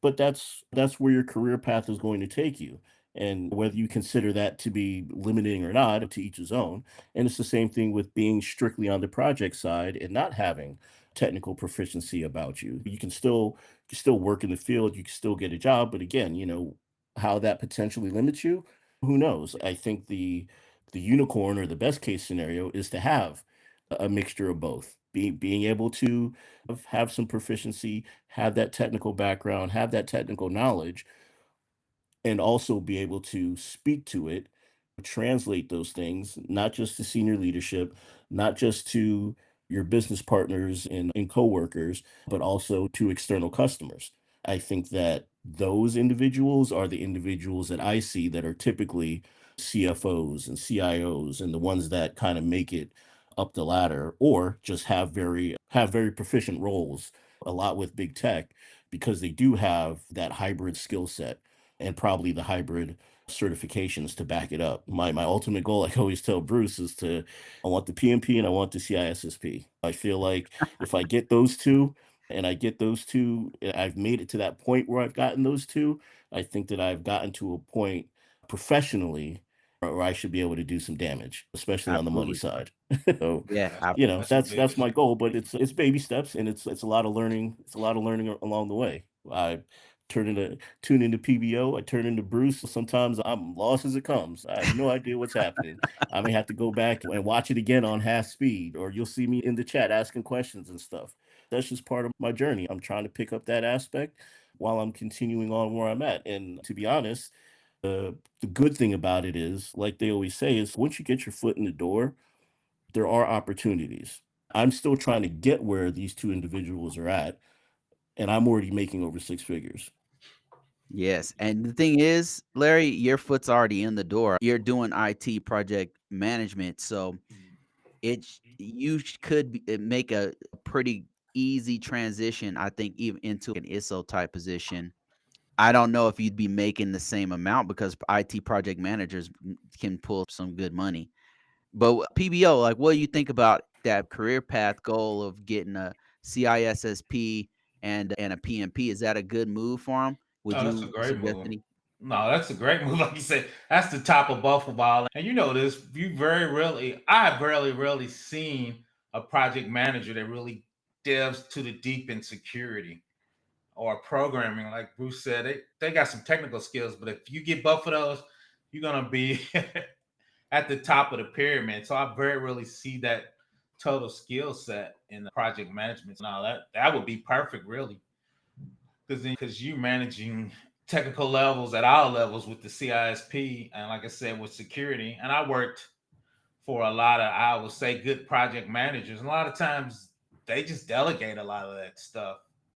but that's where your career path is going to take you. And whether you consider that to be limiting or not, to each his own. And it's the same thing with being strictly on the project side and not having technical proficiency about you. You can still work in the field, you can still get a job, but again, how that potentially limits you, who knows? I think the unicorn or the best case scenario is to have a mixture of both. Being able to have some proficiency, have that technical background, have that technical knowledge, and also be able to speak to it, translate those things, not just to senior leadership, not just to your business partners and coworkers, but also to external customers. I think that those individuals are the individuals that I see that are typically CFOs and CIOs and the ones that kind of make it up the ladder or just have very proficient roles a lot with big tech because they do have that hybrid skill set and probably the hybrid certifications to back it up. My ultimate goal, I always tell Bruce, is to I want the PMP and I want the CISSP. I feel like if I get those two and I get those two, I've made it to that point where I've gotten those two. I think that I've gotten to a point professionally where I should be able to do some damage, especially on the money Absolutely. side. So, Yeah, That's a big that's my issue. goal, but it's baby steps and it's a lot of learning. It's a lot of learning along the way. I turn into tune into PBO. I turn into Bruce. Sometimes I'm lost as it comes. I have no idea what's happening. I may have to go back and watch it again on half speed, or you'll see me in the chat asking questions and stuff. That's just part of my journey. I'm trying to pick up that aspect while I'm continuing on where I'm at. And to be honest, the good thing about it is, like they always say, is once you get your foot in the door, there are opportunities. I'm still trying to get where these two individuals are at, and I'm already making over six figures. yes, and the thing is, Larry, your foot's already in the door. You're doing IT project management, so could make a pretty easy transition, I think, even into an ISO type position. I don't know if you'd be making the same amount because IT project managers can pull some good money. But PBO, like, what do you think about that career path goal of getting a CISSP and a PMP? Is that a good move for them? Would No, that's a you great suggest move. any? No, that's a great move. Like you said, that's the top of Buffalo Ball. And you know this, I have rarely seen a project manager that really delves to the deep in security or programming. Like Bruce said, they got some technical skills, but if you get buff for those, you're gonna be at the top of the pyramid. So I very rarely see that total skill set in the project management. Now that would be perfect, really, because you managing technical levels at all levels with the CISP, and like I said, with security. And I worked for a lot of, I would say, good project managers. And a lot of times they just delegate a lot of that stuff.